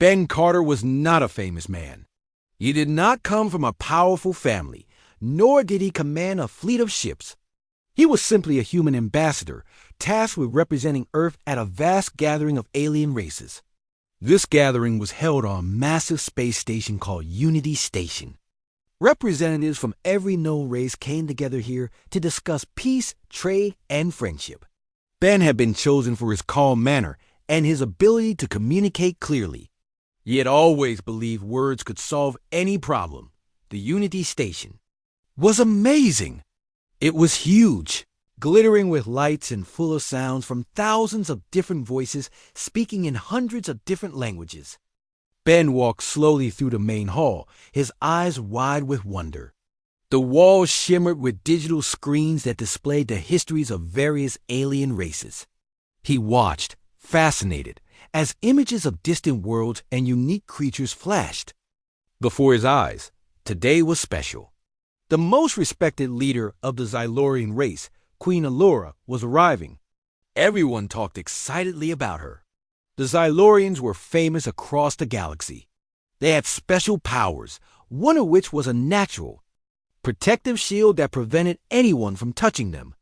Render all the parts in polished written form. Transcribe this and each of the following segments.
Ben Carter was not a famous man. He did not come from a powerful family, nor did he command a fleet of ships. He was simply a human ambassador, tasked with representing Earth at a vast gathering of alien races. This gathering was held on a massive space station called Unity Station. Representatives from every known race came together here to discuss peace, trade, and friendship. Ben had been chosen for his calm manner and his ability to communicate clearly. He had always believed words could solve any problem. The Unity Station was amazing. It was huge, glittering with lights and full of sounds from thousands of different voices speaking in hundreds of different languages. Ben walked slowly through the main hall, his eyes wide with wonder. The walls shimmered with digital screens that displayed the histories of various alien races. He watched, fascinated, as images of distant worlds and unique creatures flashed. Before his eyes, today was special. The most respected leader of the Xylorian race, Queen Allura, was arriving. Everyone talked excitedly about her. The Xylorians were famous across the galaxy. They had special powers, one of which was a natural, protective shield that prevented anyone from touching them.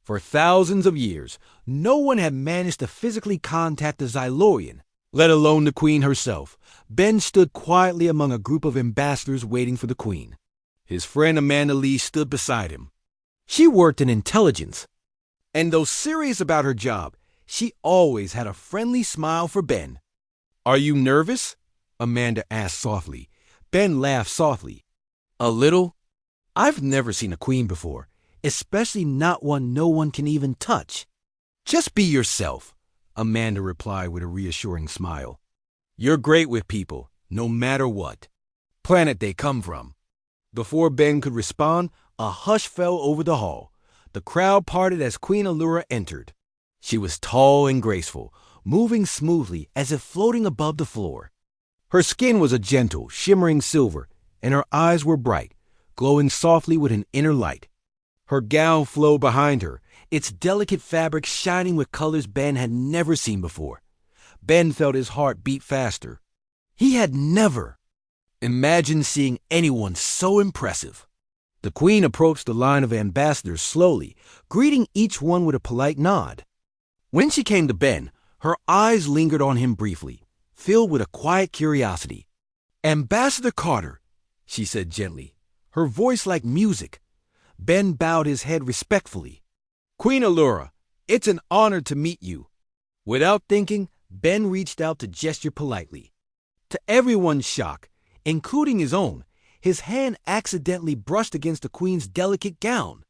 For thousands of years, no one had managed to physically contact the Xylorian, let alone the Queen herself. Ben stood quietly among a group of ambassadors waiting for the Queen. His friend Amanda Lee stood beside him. She worked in intelligence, and though serious about her job, she always had a friendly smile for Ben. "Are you nervous?" Amanda asked softly. Ben laughed softly. "A little. I've never seen a queen before, especially not one no one can even touch." "Just be yourself," Amanda replied with a reassuring smile. "You're great with people, no matter what planet they come from." Before Ben could respond, a hush fell over the hall. The crowd parted as Queen Allura entered. She was tall and graceful, moving smoothly as if floating above the floor. Her skin was a gentle, shimmering silver, and her eyes were bright, glowing softly with an inner light. Her gown flowed behind her, its delicate fabric shining with colors Ben had never seen before. Ben felt his heart beat faster. He had never imagined seeing anyone so impressive. The Queen approached the line of ambassadors slowly, greeting each one with a polite nod. When she came to Ben, her eyes lingered on him briefly, filled with a quiet curiosity. "Ambassador Carter," she said gently, her voice like music. Ben bowed his head respectfully. "Queen Allura, it's an honor to meet you." Without thinking, Ben reached out to gesture politely. To everyone's shock, including his own, his hand accidentally brushed against the Queen's delicate gown.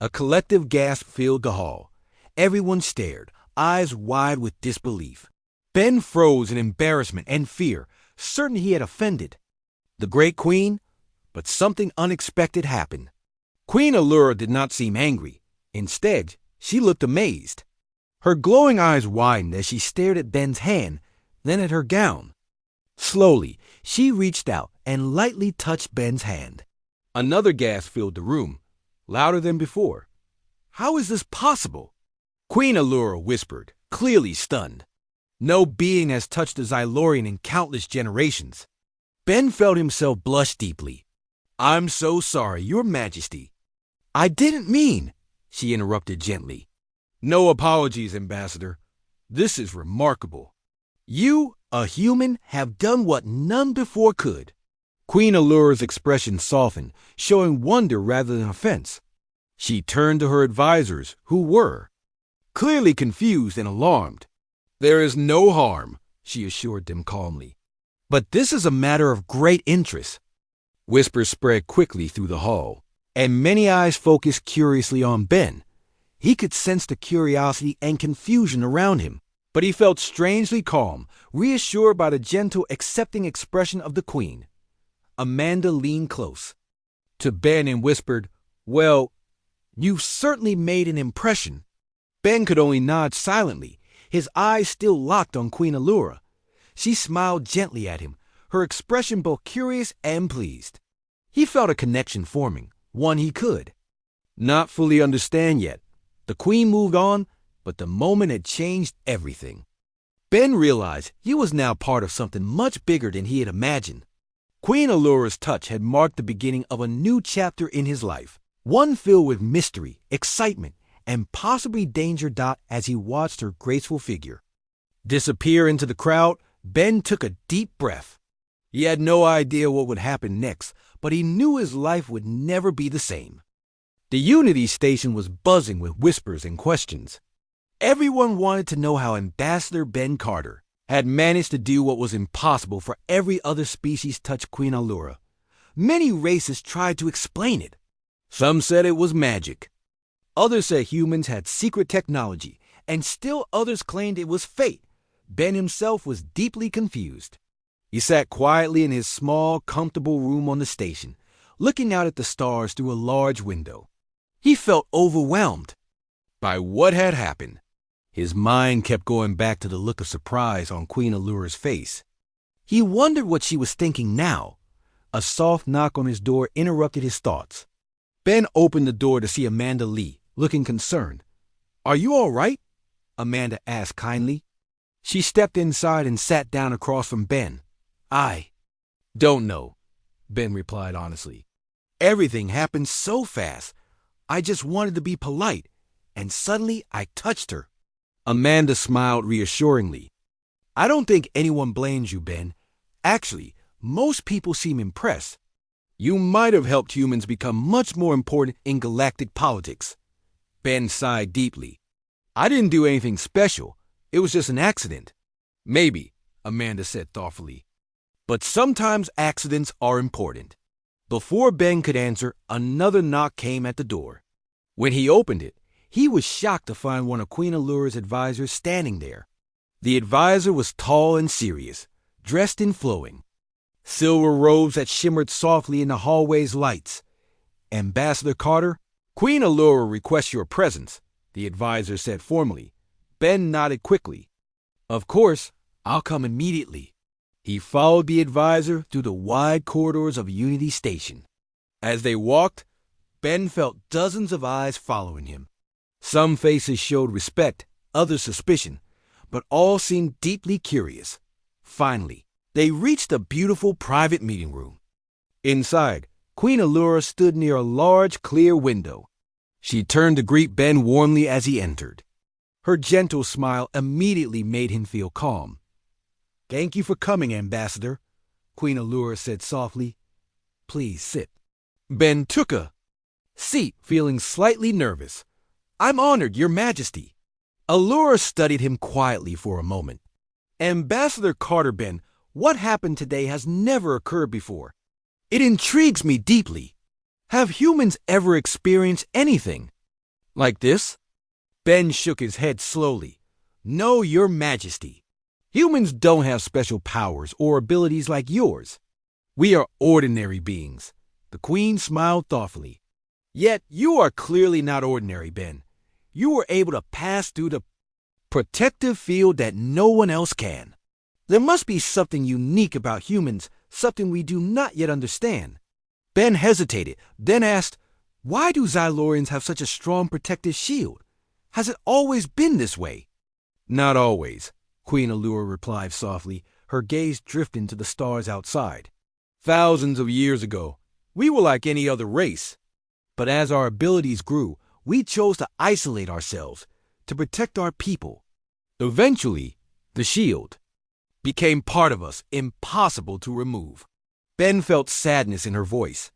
A collective gasp filled the hall. Everyone stared, eyes wide with disbelief. Ben froze in embarrassment and fear, certain he had offended the great Queen, but something unexpected happened. Queen Allura did not seem angry. Instead, she looked amazed. Her glowing eyes widened as she stared at Ben's hand, then at her gown. Slowly, she reached out and lightly touched Ben's hand. Another gasp filled the room, louder than before. "How is this possible?" Queen Allura whispered, clearly stunned. "No being has touched a Xylorian in countless generations." Ben felt himself blush deeply. "I'm so sorry, Your Majesty." "I didn't mean," she interrupted gently. "No apologies, Ambassador. This is remarkable. You, a human, have done what none before could." Queen Allura's expression softened, showing wonder rather than offense. She turned to her advisors, who were clearly confused and alarmed. "There is no harm," she assured them calmly. "But this is a matter of great interest." Whispers spread quickly through the hall, and many eyes focused curiously on Ben. He could sense the curiosity and confusion around him, but he felt strangely calm, reassured by the gentle, accepting expression of the Queen. Amanda leaned close to Ben and whispered, "Well, you've certainly made an impression." Ben could only nod silently, his eyes still locked on Queen Allura. She smiled gently at him, her expression both curious and pleased. He felt a connection forming, one he could not fully understand yet. The Queen moved on, but the moment had changed everything. Ben realized he was now part of something much bigger than he had imagined. Queen Allura's touch had marked the beginning of a new chapter in his life, one filled with mystery, excitement, and possibly danger. As he watched her graceful figure disappear into the crowd, Ben took a deep breath. He had no idea what would happen next, but he knew his life would never be the same. The Unity station was buzzing with whispers and questions. Everyone wanted to know how Ambassador Ben Carter had managed to do what was impossible for every other species touch Queen Allura. Many races tried to explain it. Some said it was magic. Others said humans had secret technology, and still others claimed it was fate. Ben himself was deeply confused. He sat quietly in his small, comfortable room on the station, looking out at the stars through a large window. He felt overwhelmed by what had happened. His mind kept going back to the look of surprise on Queen Allura's face. He wondered what she was thinking now. A soft knock on his door interrupted his thoughts. Ben opened the door to see Amanda Lee, looking concerned. "Are you all right?" Amanda asked kindly. She stepped inside and sat down across from Ben. "I don't know," Ben replied honestly. "Everything happened so fast. I just wanted to be polite, and suddenly I touched her." Amanda smiled reassuringly. "I don't think anyone blames you, Ben. Actually, most people seem impressed. You might have helped humans become much more important in galactic politics." Ben sighed deeply. "I didn't do anything special. It was just an accident." "Maybe," Amanda said thoughtfully. "But sometimes accidents are important." Before Ben could answer, another knock came at the door. When he opened it, he was shocked to find one of Queen Allura's advisors standing there. The advisor was tall and serious, dressed in flowing silver robes that shimmered softly in the hallway's lights. "Ambassador Carter, Queen Allura requests your presence," the advisor said formally. Ben nodded quickly. "Of course, I'll come immediately." He followed the advisor through the wide corridors of Unity Station. As they walked, Ben felt dozens of eyes following him. Some faces showed respect, others suspicion, but all seemed deeply curious. Finally, they reached a beautiful private meeting room. Inside, Queen Allura stood near a large, clear window. She turned to greet Ben warmly as he entered. Her gentle smile immediately made him feel calm. "Thank you for coming, Ambassador," Queen Allura said softly. "Please sit." Ben took a seat, feeling slightly nervous. "I'm honored, Your Majesty." Allura studied him quietly for a moment. "Ambassador Carter, Ben, what happened today has never occurred before. It intrigues me deeply. Have humans ever experienced anything like this?" Ben shook his head slowly. "No, Your Majesty. Humans don't have special powers or abilities like yours. We are ordinary beings." The Queen smiled thoughtfully. "Yet you are clearly not ordinary, Ben. You were able to pass through the protective field that no one else can. There must be something unique about humans, something we do not yet understand." Ben hesitated, then asked, "Why do Xylorians have such a strong protective shield? Has it always been this way?" "Not always," Queen Allura replied softly, her gaze drifting to the stars outside. "Thousands of years ago, we were like any other race. But as our abilities grew, we chose to isolate ourselves, to protect our people. Eventually, the shield became part of us, impossible to remove." Ben felt sadness in her voice.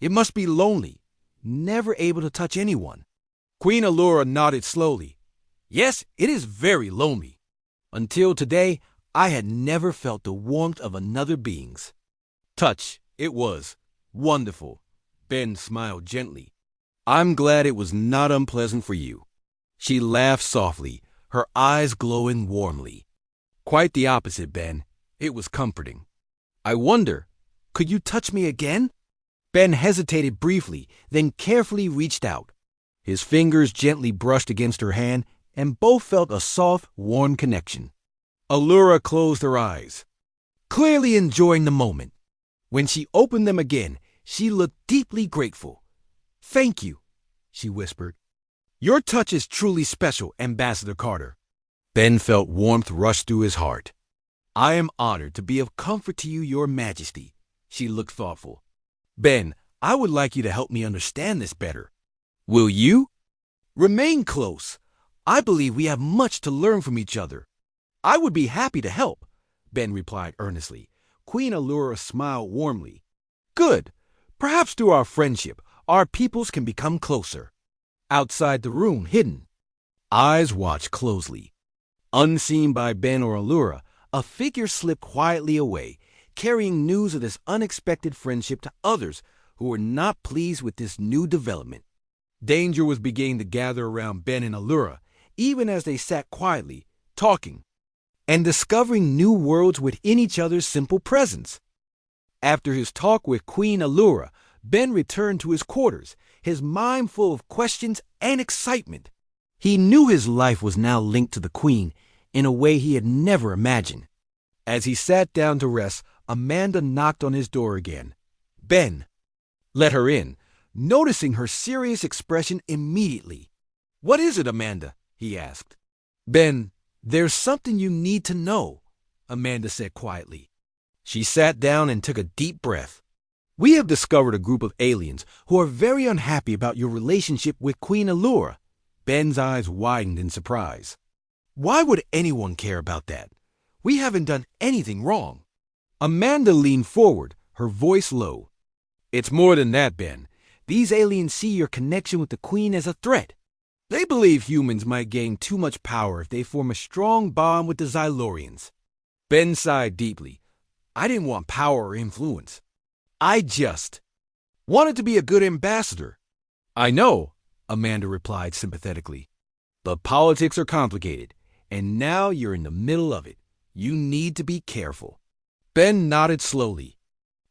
"It must be lonely, never able to touch anyone." Queen Allura nodded slowly. "Yes, it is very lonely. Until today, I had never felt the warmth of another being's touch. It was wonderful." Ben smiled gently. "I'm glad it was not unpleasant for you." She laughed softly, her eyes glowing warmly. "Quite the opposite, Ben. It was comforting." "I wonder, could you touch me again?" Ben hesitated briefly, then carefully reached out. His fingers gently brushed against her hand, and both felt a soft, warm connection. Allura closed her eyes, clearly enjoying the moment. When she opened them again, she looked deeply grateful. "Thank you," she whispered. "Your touch is truly special, Ambassador Carter." Ben felt warmth rush through his heart. I am honored to be of comfort to you, Your Majesty. She looked thoughtful. Ben, I would like you to help me understand this better. Will you? Remain close. I believe we have much to learn from each other. I would be happy to help, Ben replied earnestly. Queen Allura smiled warmly. Good. Perhaps through our friendship, our peoples can become closer. Outside the room, hidden, eyes watched closely. Unseen by Ben or Allura, a figure slipped quietly away, carrying news of this unexpected friendship to others who were not pleased with this new development. Danger was beginning to gather around Ben and Allura, even as they sat quietly, talking, and discovering new worlds within each other's simple presence. After his talk with Queen Allura, Ben returned to his quarters, his mind full of questions and excitement. He knew his life was now linked to the Queen in a way he had never imagined. As he sat down to rest, Amanda knocked on his door again. Ben let her in, noticing her serious expression immediately. What is it, Amanda? He asked. Ben, there's something you need to know, Amanda said quietly. She sat down and took a deep breath. We have discovered a group of aliens who are very unhappy about your relationship with Queen Allura. Ben's eyes widened in surprise. Why would anyone care about that? We haven't done anything wrong. Amanda leaned forward, her voice low. It's more than that, Ben. These aliens see your connection with the Queen as a threat. They believe humans might gain too much power if they form a strong bond with the Xylorians. Ben sighed deeply. I didn't want power or influence. I just wanted to be a good ambassador. I know, Amanda replied sympathetically. But politics are complicated, and now you're in the middle of it. You need to be careful. Ben nodded slowly.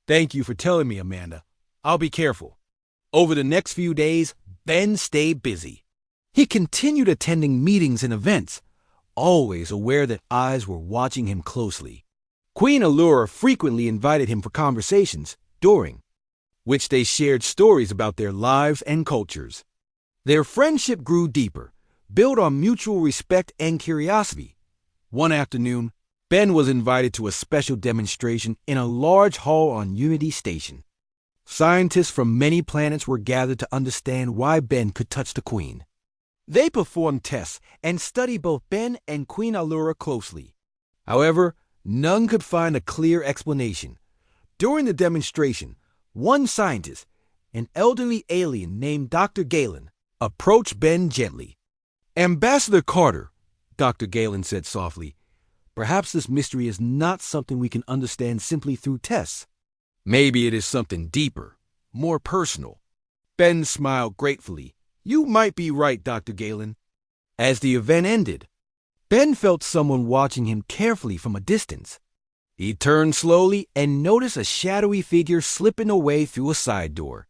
Thank you for telling me, Amanda. I'll be careful. Over the next few days, Ben stayed busy. He continued attending meetings and events, always aware that eyes were watching him closely. Queen Allura frequently invited him for conversations, during which they shared stories about their lives and cultures. Their friendship grew deeper, built on mutual respect and curiosity. One afternoon, Ben was invited to a special demonstration in a large hall on Unity Station. Scientists from many planets were gathered to understand why Ben could touch the Queen. They performed tests and studied both Ben and Queen Allura closely. However, none could find a clear explanation. During the demonstration, one scientist, an elderly alien named Dr. Galen, approached Ben gently. Ambassador Carter, Dr. Galen said softly, perhaps this mystery is not something we can understand simply through tests. Maybe it is something deeper, more personal. Ben smiled gratefully. You might be right, Dr. Galen. As the event ended, Ben felt someone watching him carefully from a distance. He turned slowly and noticed a shadowy figure slipping away through a side door.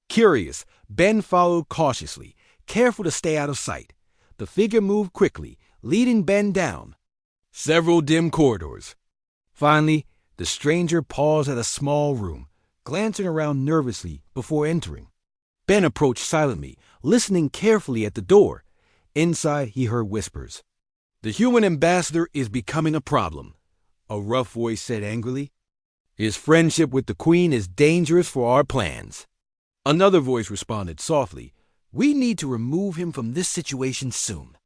Curious, Ben followed cautiously, careful to stay out of sight. The figure moved quickly, leading Ben down several dim corridors. Finally, the stranger paused at a small room, glancing around nervously before entering. Ben approached silently, listening carefully at the door. Inside, he heard whispers. The human ambassador is becoming a problem, a rough voice said angrily. His friendship with the Queen is dangerous for our plans. Another voice responded softly. We need to remove him from this situation soon.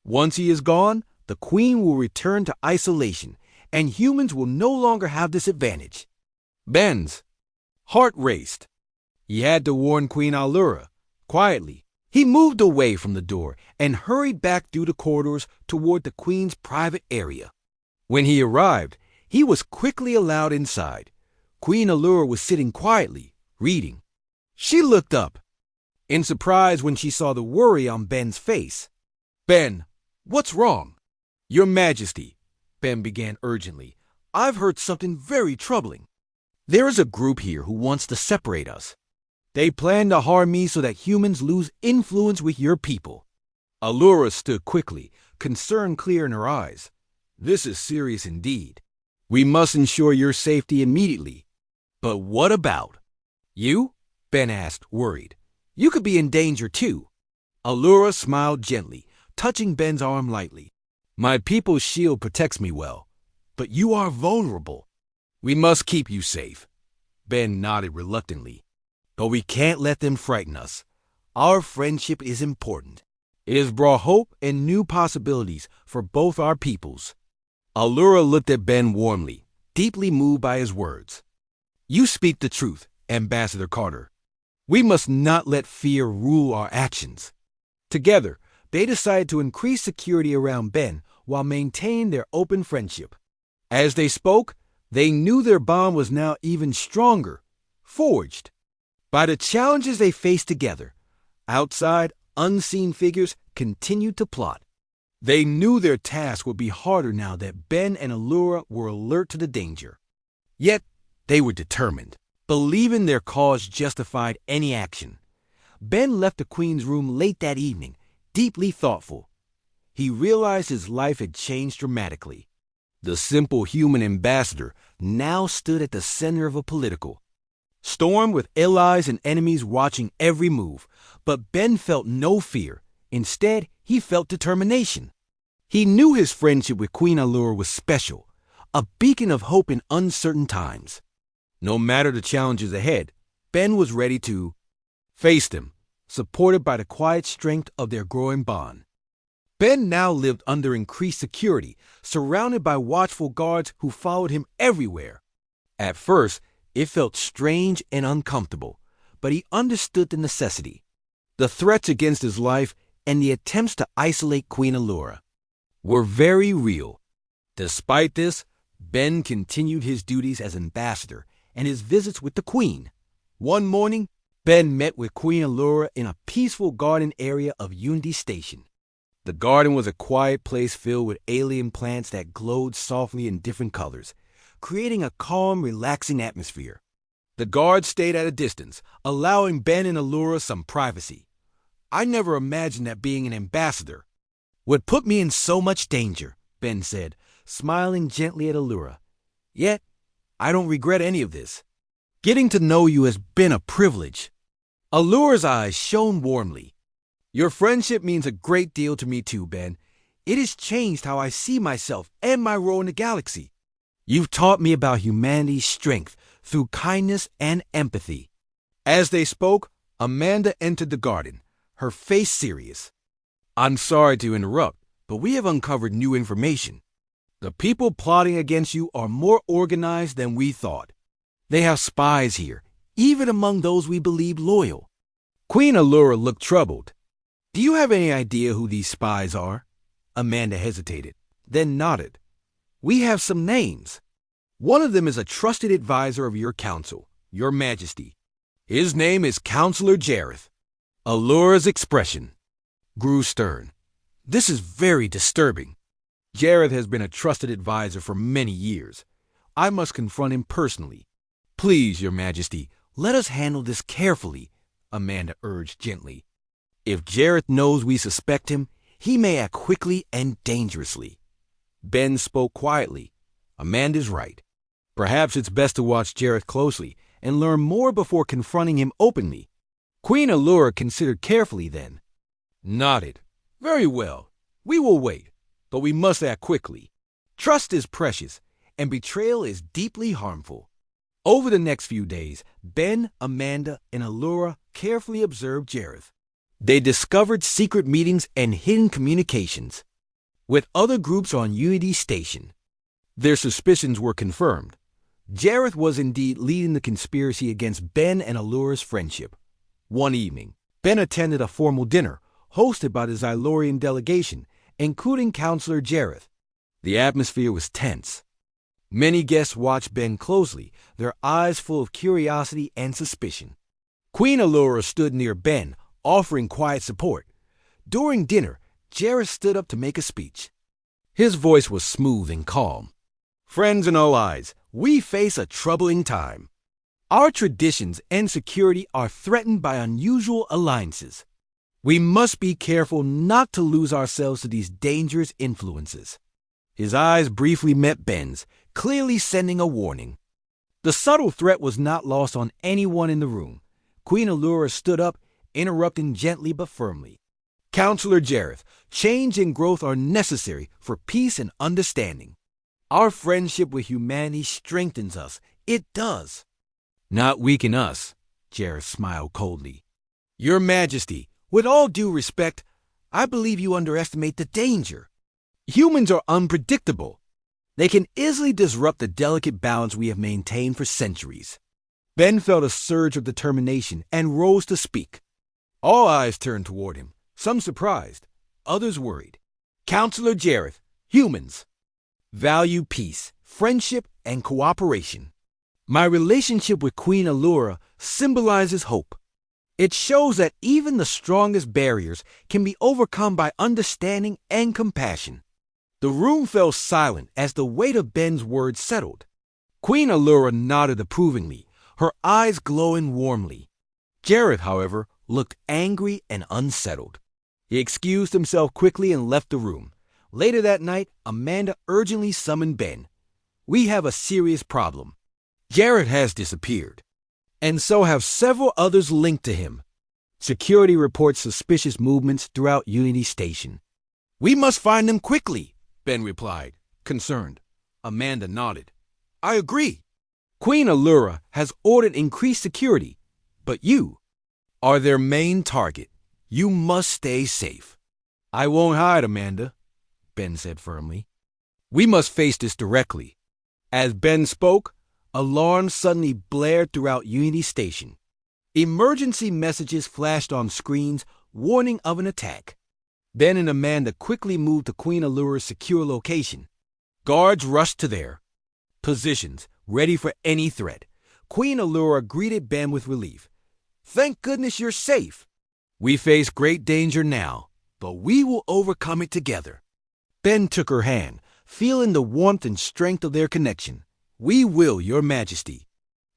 Once he is gone, the Queen will return to isolation, and humans will no longer have this advantage. Ben's heart raced. He had to warn Queen Allura. Quietly, he moved away from the door and hurried back through the corridors toward the Queen's private area. When he arrived, he was quickly allowed inside. Queen Allura was sitting quietly, reading. She looked up, in surprise when she saw the worry on Ben's face. Ben, what's wrong? Your Majesty, Ben began urgently, I've heard something very troubling. There is a group here who wants to separate us. They plan to harm me so that humans lose influence with your people. Allura stood quickly, concern clear in her eyes. This is serious indeed. We must ensure your safety immediately. But what about you? Ben asked, worried. You could be in danger too. Allura smiled gently, touching Ben's arm lightly. My people's shield protects me well, but you are vulnerable. We must keep you safe. Ben nodded reluctantly. But we can't let them frighten us. Our friendship is important. It has brought hope and new possibilities for both our peoples. Allura looked at Ben warmly, deeply moved by his words. You speak the truth, Ambassador Carter. We must not let fear rule our actions. Together, they decided to increase security around Ben while maintaining their open friendship. As they spoke, they knew their bond was now even stronger, forged by the challenges they faced together. Outside, unseen figures continued to plot. They knew their task would be harder now that Ben and Allura were alert to the danger. Yet, they were determined, believing their cause justified any action. Ben left the Queen's room late that evening, deeply thoughtful. He realized his life had changed dramatically. The simple human ambassador now stood at the center of a political storm with allies and enemies watching every move. But Ben felt no fear. Instead, he felt determination. He knew his friendship with Queen Allura was special, a beacon of hope in uncertain times. No matter the challenges ahead, Ben was ready to face them, supported by the quiet strength of their growing bond. Ben now lived under increased security, surrounded by watchful guards who followed him everywhere. At first, it felt strange and uncomfortable, but he understood the necessity. The threats against his life and the attempts to isolate Queen Allura were very real. Despite this, Ben continued his duties as ambassador and his visits with the Queen. One morning, Ben met with Queen Allura in a peaceful garden area of Unity Station. The garden was a quiet place filled with alien plants that glowed softly in different colors, creating a calm, relaxing atmosphere. The guards stayed at a distance, allowing Ben and Allura some privacy. I never imagined that being an ambassador would put me in so much danger, Ben said, smiling gently at Allura. Yet, I don't regret any of this. Getting to know you has been a privilege. Allura's eyes shone warmly. Your friendship means a great deal to me too, Ben. It has changed how I see myself and my role in the galaxy. You've taught me about humanity's strength through kindness and empathy. As they spoke, Amanda entered the garden, her face serious. I'm sorry to interrupt, but we have uncovered new information. The people plotting against you are more organized than we thought. They have spies here, even among those we believed loyal. Queen Allura looked troubled. Do you have any idea who these spies are? Amanda hesitated, then nodded. We have some names. One of them is a trusted advisor of your council, Your Majesty. His name is Counselor Jareth. Allura's expression grew stern. This is very disturbing. Jareth has been a trusted advisor for many years. I must confront him personally. Please, Your Majesty, let us handle this carefully, Amanda urged gently. If Jareth knows we suspect him, he may act quickly and dangerously. Ben spoke quietly. Amanda's right. Perhaps it's best to watch Jareth closely and learn more before confronting him openly. Queen Allura considered carefully then. Nodded. Very well. We will wait, but we must act quickly. Trust is precious, and betrayal is deeply harmful. Over the next few days, Ben, Amanda, and Allura carefully observed Jareth. They discovered secret meetings and hidden communications with other groups on Unity Station. Their suspicions were confirmed. Jareth was indeed leading the conspiracy against Ben and Allura's friendship. One evening, Ben attended a formal dinner hosted by the Xylorian delegation, including Counselor Jareth. The atmosphere was tense. Many guests watched Ben closely, their eyes full of curiosity and suspicion. Queen Allura stood near Ben, offering quiet support. During dinner, Jareth stood up to make a speech. His voice was smooth and calm. Friends and allies, we face a troubling time. Our traditions and security are threatened by unusual alliances. We must be careful not to lose ourselves to these dangerous influences. His eyes briefly met Ben's, clearly sending a warning. The subtle threat was not lost on anyone in the room. Queen Allura stood up, interrupting gently but firmly. Counselor Jareth, change and growth are necessary for peace and understanding. Our friendship with humanity strengthens us. It does. Not weaken us, Jareth smiled coldly. Your Majesty, with all due respect, I believe you underestimate the danger. Humans are unpredictable. They can easily disrupt the delicate balance we have maintained for centuries. Ben felt a surge of determination and rose to speak. All eyes turned toward him, some surprised, others worried. Counselor Jareth, humans value peace, friendship, and cooperation. My relationship with Queen Allura symbolizes hope. It shows that even the strongest barriers can be overcome by understanding and compassion. The room fell silent as the weight of Ben's words settled. Queen Allura nodded approvingly, her eyes glowing warmly. Jareth, however, looked angry and unsettled. He excused himself quickly and left the room. Later that night, Amanda urgently summoned Ben. We have a serious problem. Jareth has disappeared, and so have several others linked to him. Security reports suspicious movements throughout Unity Station. We must find them quickly, Ben replied, concerned. Amanda nodded. I agree. Queen Allura has ordered increased security, but you are their main target. You must stay safe. I won't hide, Amanda, Ben said firmly. We must face this directly. As Ben spoke, alarms suddenly blared throughout Unity Station. Emergency messages flashed on screens, warning of an attack. Ben and Amanda quickly moved to Queen Allura's secure location. Guards rushed to their positions, ready for any threat. Queen Allura greeted Ben with relief. Thank goodness you're safe. We face great danger now, but we will overcome it together. Ben took her hand, feeling the warmth and strength of their connection. We will, Your Majesty.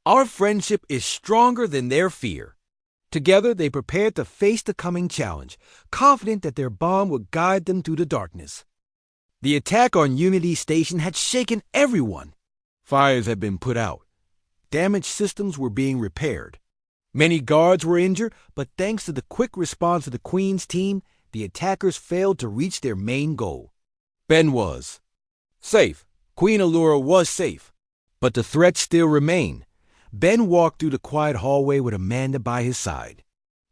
Our friendship is stronger than their fear. Together, they prepared to face the coming challenge, confident that their bond would guide them through the darkness. The attack on Unity Station had shaken everyone. Fires had been put out. Damaged systems were being repaired. Many guards were injured, but thanks to the quick response of the Queen's team, the attackers failed to reach their main goal. Ben was safe. Queen Allura was safe. But the threat still remained. Ben walked through the quiet hallway with Amanda by his side.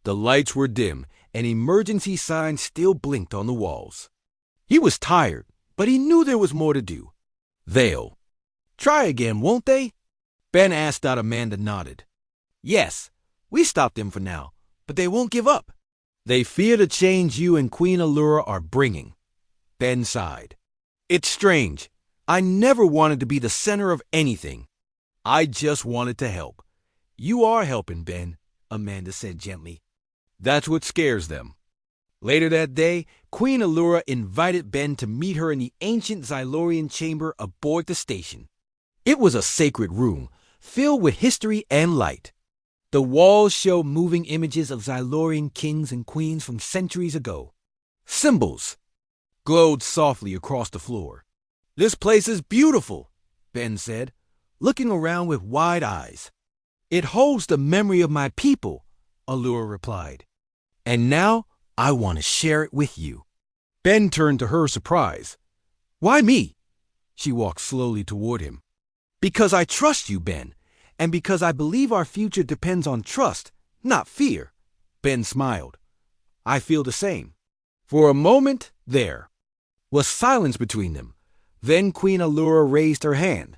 The lights were dim, and emergency signs still blinked on the walls. He was tired, but he knew there was more to do. They'll try again, won't they? Ben asked out. Amanda nodded. Yes, we stopped them for now, but they won't give up. They fear the change you and Queen Allura are bringing. Ben sighed. It's strange. I never wanted to be the center of anything. I just wanted to help. You are helping, Ben, Amanda said gently. That's what scares them. Later that day, Queen Allura invited Ben to meet her in the ancient Xylorian chamber aboard the station. It was a sacred room, filled with history and light. The walls showed moving images of Xylorian kings and queens from centuries ago. Symbols glowed softly across the floor. This place is beautiful, Ben said, looking around with wide eyes. It holds the memory of my people, Allura replied. And now I want to share it with you. Ben turned to her, surprised. Why me? She walked slowly toward him. Because I trust you, Ben, and because I believe our future depends on trust, not fear. Ben smiled. I feel the same. For a moment, there was silence between them. Then Queen Allura raised her hand.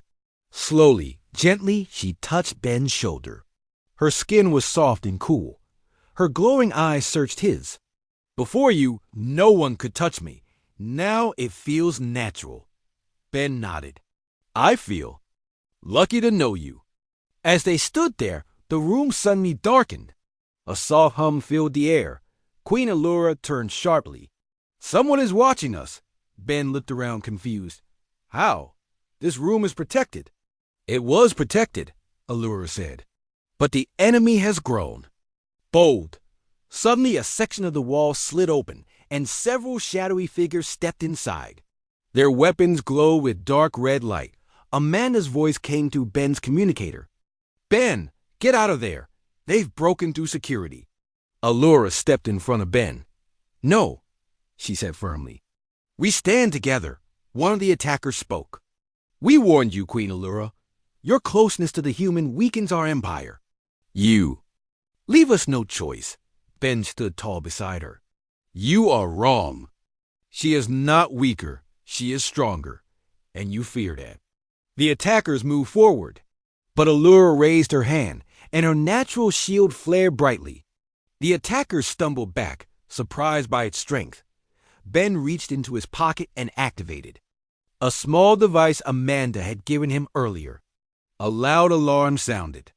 Slowly, gently, she touched Ben's shoulder. Her skin was soft and cool. Her glowing eyes searched his. Before you, no one could touch me. Now it feels natural. Ben nodded. I feel lucky to know you. As they stood there, the room suddenly darkened. A soft hum filled the air. Queen Allura turned sharply. Someone is watching us. Ben looked around confused. How? This room is protected. It was protected, Allura said. But the enemy has grown. Bold. Suddenly a section of the wall slid open, and several shadowy figures stepped inside. Their weapons glowed with dark red light. Amanda's voice came through Ben's communicator. Ben, get out of there. They've broken through security. Allura stepped in front of Ben. No, she said firmly. We stand together. One of the attackers spoke. We warned you, Queen Allura. Your closeness to the human weakens our empire. You. Leave us no choice. Ben stood tall beside her. You are wrong. She is not weaker. She is stronger. And you fear that. The attackers moved forward. But Allura raised her hand, and her natural shield flared brightly. The attackers stumbled back, surprised by its strength. Ben reached into his pocket and activated a small device Amanda had given him earlier. A loud alarm sounded.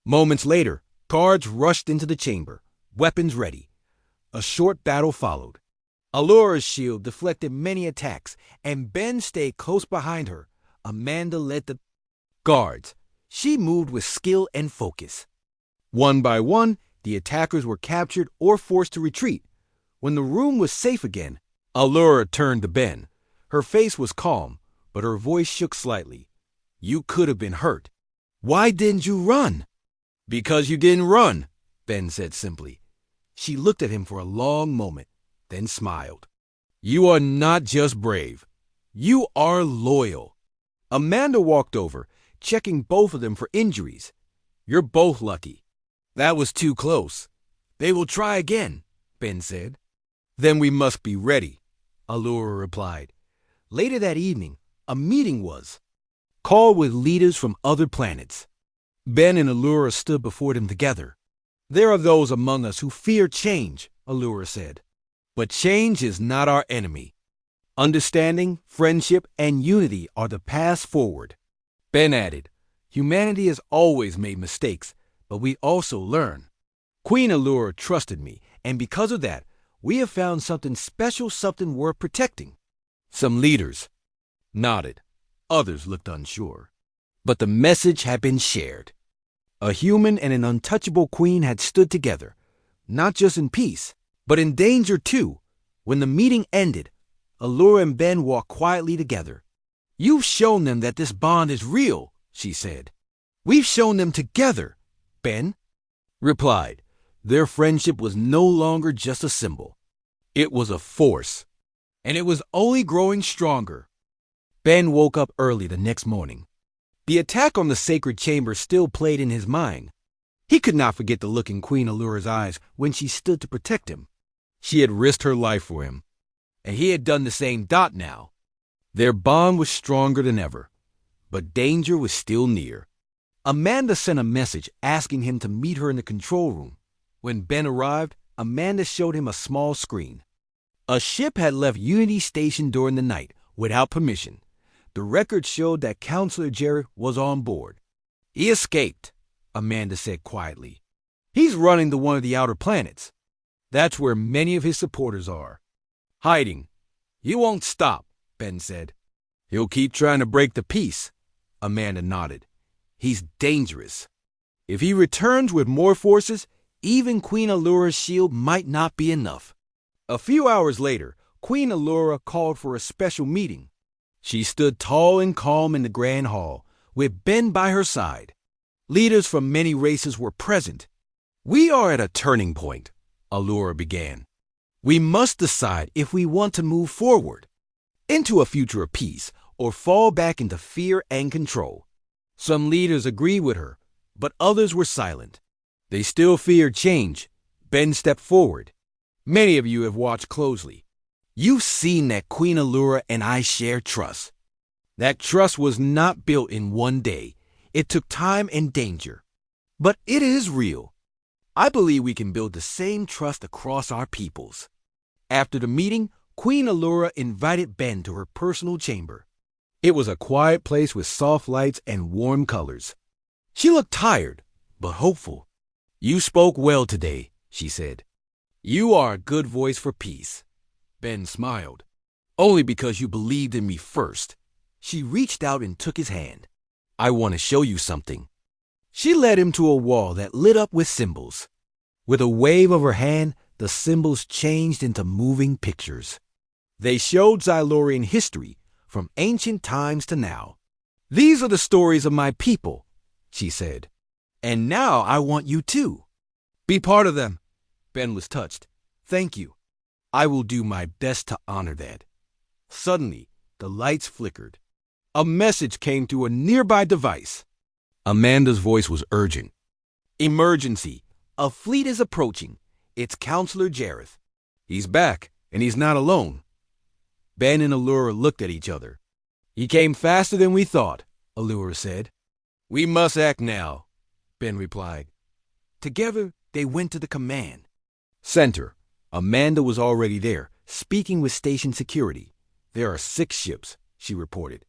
Moments later, guards rushed into the chamber, weapons ready. A short battle followed. Allura's shield deflected many attacks, and Ben stayed close behind her. Amanda led the guards. She moved with skill and focus. One by one, the attackers were captured or forced to retreat. When the room was safe again, Allura turned to Ben. Her face was calm, but her voice shook slightly. You could have been hurt. Why didn't you run? Because you didn't run, Ben said simply. She looked at him for a long moment, then smiled. You are not just brave. You are loyal. Amanda walked over, checking both of them for injuries. You're both lucky. That was too close. They will try again, Ben said. Then we must be ready, Allura replied. Later that evening, a meeting was called with leaders from other planets. Ben and Allura stood before them together. There are those among us who fear change, Allura said. But change is not our enemy. Understanding, friendship, and unity are the paths forward. Ben added, humanity has always made mistakes, but we also learn. Queen Allura trusted me, and because of that, we have found something special, something worth protecting. Some leaders nodded. Others looked unsure. But the message had been shared. A human and an untouchable queen had stood together, not just in peace, but in danger too. When the meeting ended, Allura and Ben walked quietly together. You've shown them that this bond is real, she said. We've shown them together, Ben replied. Their friendship was no longer just a symbol. It was a force, and it was only growing stronger. Ben woke up early the next morning. The attack on the sacred chamber still played in his mind. He could not forget the look in Queen Allura's eyes when she stood to protect him. She had risked her life for him, and he had done the same. Now. Their bond was stronger than ever, but danger was still near. Amanda sent a message asking him to meet her in the control room. When Ben arrived, Amanda showed him a small screen. A ship had left Unity Station during the night without permission. The record showed that Counselor Jerry was on board. He escaped, Amanda said quietly. He's running to one of the outer planets. That's where many of his supporters are. Hiding. He won't stop, Ben said. He'll keep trying to break the peace, Amanda nodded. He's dangerous. If he returns with more forces, even Queen Allura's shield might not be enough. A few hours later, Queen Allura called for a special meeting. She stood tall and calm in the grand hall, with Ben by her side. Leaders from many races were present. We are at a turning point, Allura began. We must decide if we want to move forward into a future of peace or fall back into fear and control. Some leaders agreed with her, but others were silent. They still feared change. Ben stepped forward. Many of you have watched closely. You've seen that Queen Allura and I share trust. That trust was not built in one day. It took time and danger. But it is real. I believe we can build the same trust across our peoples. After the meeting, Queen Allura invited Ben to her personal chamber. It was a quiet place with soft lights and warm colors. She looked tired, but hopeful. You spoke well today, she said. You are a good voice for peace. Ben smiled. Only because you believed in me first. She reached out and took his hand. I want to show you something. She led him to a wall that lit up with symbols. With a wave of her hand, the symbols changed into moving pictures. They showed Xylorian history from ancient times to now. These are the stories of my people, she said. And now I want you too. Be part of them. Ben was touched. Thank you. I will do my best to honor that. Suddenly, the lights flickered. A message came through a nearby device. Amanda's voice was urgent. Emergency. A fleet is approaching. It's Counselor Jareth. He's back, and he's not alone. Ben and Allura looked at each other. He came faster than we thought, Allura said. We must act now, Ben replied. Together, they went to the command center. Amanda was already there, speaking with station security. There are 6 ships, she reported,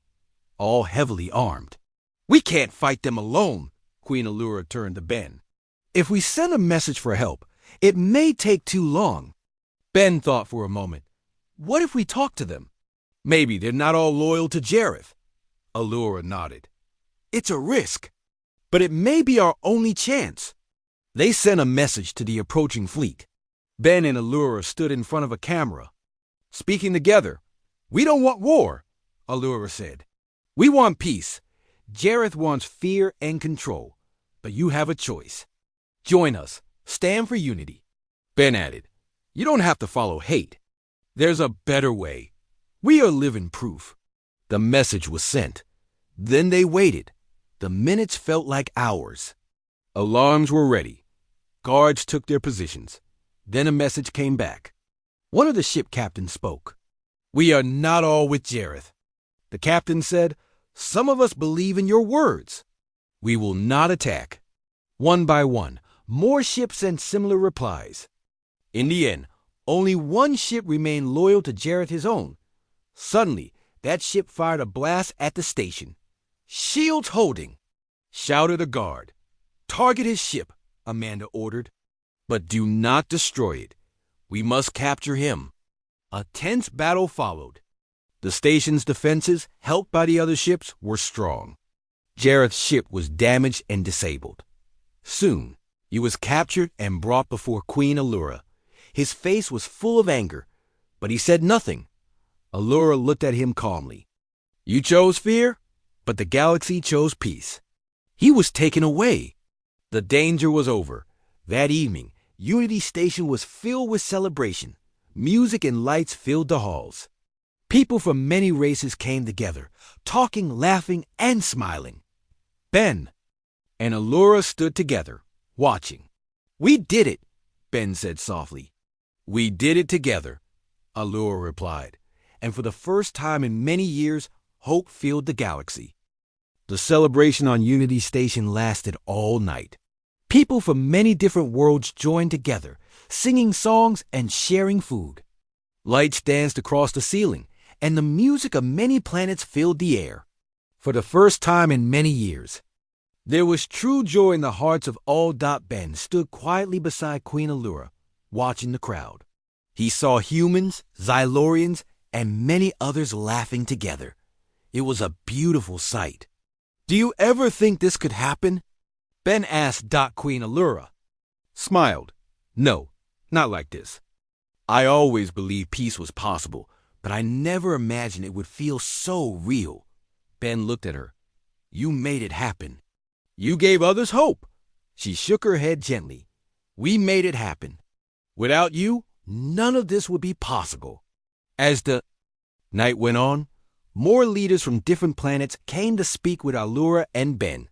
all heavily armed. We can't fight them alone, Queen Allura turned to Ben. If we send a message for help, it may take too long. Ben thought for a moment. What if we talk to them? Maybe they're not all loyal to Jareth. Allura nodded. It's a risk, but it may be our only chance. They sent a message to the approaching fleet. Ben and Allura stood in front of a camera, speaking together. We don't want war, Allura said. We want peace. Jareth wants fear and control, but you have a choice. Join us. Stand for unity. Ben added, you don't have to follow hate. There's a better way. We are living proof. The message was sent. Then they waited. The minutes felt like hours. Alarms were ready. Guards took their positions. Then a message came back. One of the ship captains spoke. We are not all with Jareth. The captain said, some of us believe in your words. We will not attack. One by one, more ships sent similar replies. In the end, only one ship remained loyal to Jareth, his own. Suddenly, that ship fired a blast at the station. Shields holding, shouted a guard. Target his ship, Amanda ordered. But do not destroy it. We must capture him. A tense battle followed. The station's defenses, helped by the other ships, were strong. Jareth's ship was damaged and disabled. Soon, he was captured and brought before Queen Allura. His face was full of anger, but he said nothing. Allura looked at him calmly. You chose fear, but the galaxy chose peace. He was taken away. The danger was over. That evening, Unity Station was filled with celebration. Music and lights filled the halls. People from many races came together, talking, laughing, and smiling. Ben and Allura stood together, watching. We did it, Ben said softly. We did it together, Allura replied. And for the first time in many years, hope filled the galaxy. The celebration on Unity Station lasted all night. People from many different worlds joined together, singing songs and sharing food. Lights danced across the ceiling, and the music of many planets filled the air. For the first time in many years, there was true joy in the hearts of all. Ben stood quietly beside Queen Allura, watching the crowd. He saw humans, Xylorians, and many others laughing together. It was a beautiful sight. Do you ever think this could happen? Ben asked Queen Allura. Smiled. No, not like this. I always believed peace was possible, but I never imagined it would feel so real. Ben looked at her. You made it happen. You gave others hope. She shook her head gently. We made it happen. Without you, none of this would be possible. As the night went on, more leaders from different planets came to speak with Allura and Ben.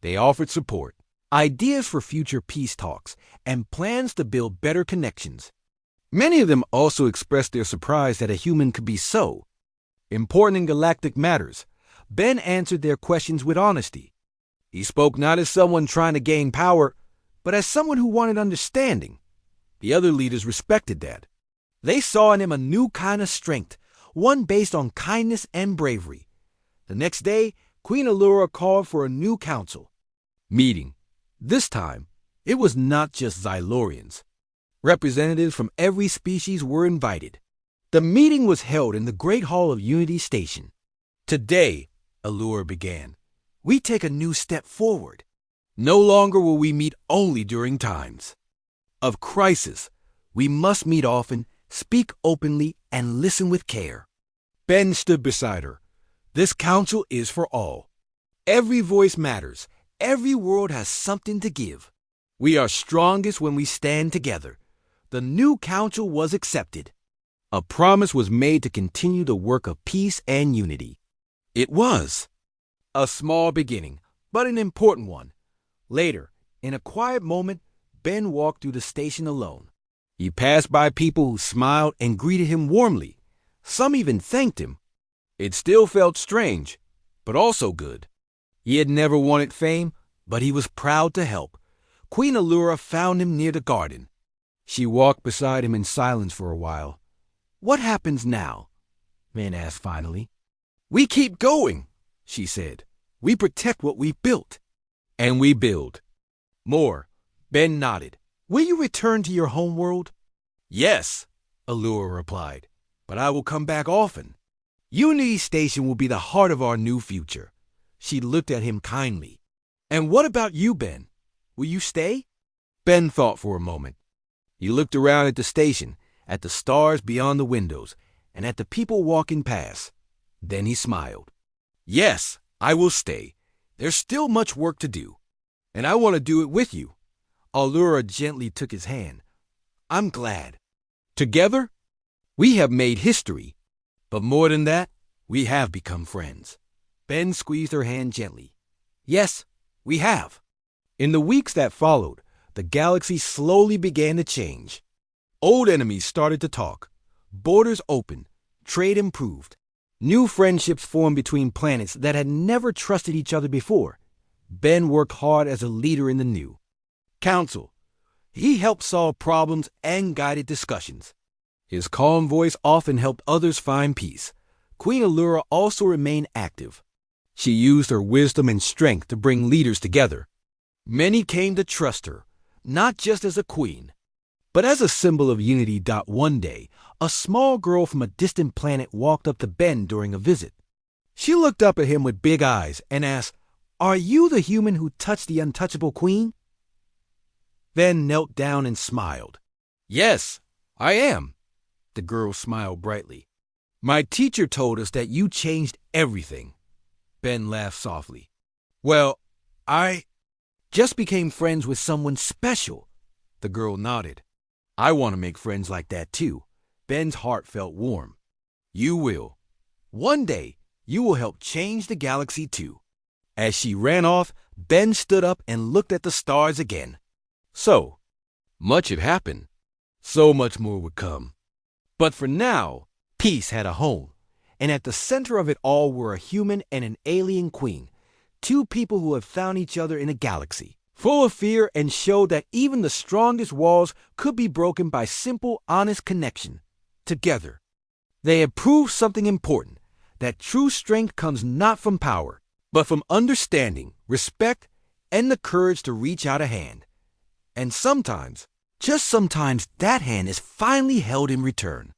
They offered support, ideas for future peace talks, and plans to build better connections. Many of them also expressed their surprise that a human could be so important in galactic matters. Ben answered their questions with honesty. He spoke not as someone trying to gain power, but as someone who wanted understanding. The other leaders respected that. They saw in him a new kind of strength, one based on kindness and bravery. The next day, Queen Allura called for a new council meeting. This time, it was not just Xylorians. Representatives from every species were invited. The meeting was held in the Great Hall of Unity Station. Today, Allura began, we take a new step forward. No longer will we meet only during times of crisis. We must meet often, speak openly, and listen with care. Ben stood beside her. This council is for all. Every voice matters. Every world has something to give. We are strongest when we stand together. The new council was accepted. A promise was made to continue the work of peace and unity. It was a small beginning, but an important one. Later, in a quiet moment, Ben walked through the station alone. He passed by people who smiled and greeted him warmly. Some even thanked him. It still felt strange, but also good. He had never wanted fame, but he was proud to help. Queen Allura found him near the garden. She walked beside him in silence for a while. "What happens now?" Ben asked finally. "We keep going," she said. "We protect what we built." "And we build." More. Ben nodded. "Will you return to your homeworld?" "Yes," Allura replied, "but I will come back often. Unity Station will be the heart of our new future." She looked at him kindly. "And what about you, Ben? Will you stay?" Ben thought for a moment. He looked around at the station, at the stars beyond the windows, and at the people walking past. Then he smiled. "Yes, I will stay. There's still much work to do, and I want to do it with you." Allura gently took his hand. "I'm glad. Together, we have made history. But more than that, we have become friends." Ben squeezed her hand gently. "Yes, we have." In the weeks that followed, the galaxy slowly began to change. Old enemies started to talk. Borders opened. Trade improved. New friendships formed between planets that had never trusted each other before. Ben worked hard as a leader in the new council. He helped solve problems and guided discussions. His calm voice often helped others find peace. Queen Allura also remained active. She used her wisdom and strength to bring leaders together. Many came to trust her, not just as a queen, but as a symbol of unity. One day, a small girl from a distant planet walked up to Ben during a visit. She looked up at him with big eyes and asked, "Are you the human who touched the untouchable queen?" Ben knelt down and smiled. "Yes, I am." The girl smiled brightly. "My teacher told us that you changed everything." Ben laughed softly. "Well, I just became friends with someone special." The girl nodded. "I want to make friends like that too." Ben's heart felt warm. "You will. One day, you will help change the galaxy too." As she ran off, Ben stood up and looked at the stars again. So much had happened. So much more would come. But for now, peace had a home. And at the center of it all were a human and an alien queen. Two people who have found each other in a galaxy full of fear and showed that even the strongest walls could be broken by simple, honest connection. Together, they had proved something important, that true strength comes not from power, but from understanding, respect, and the courage to reach out a hand. And sometimes, just sometimes, that hand is finally held in return.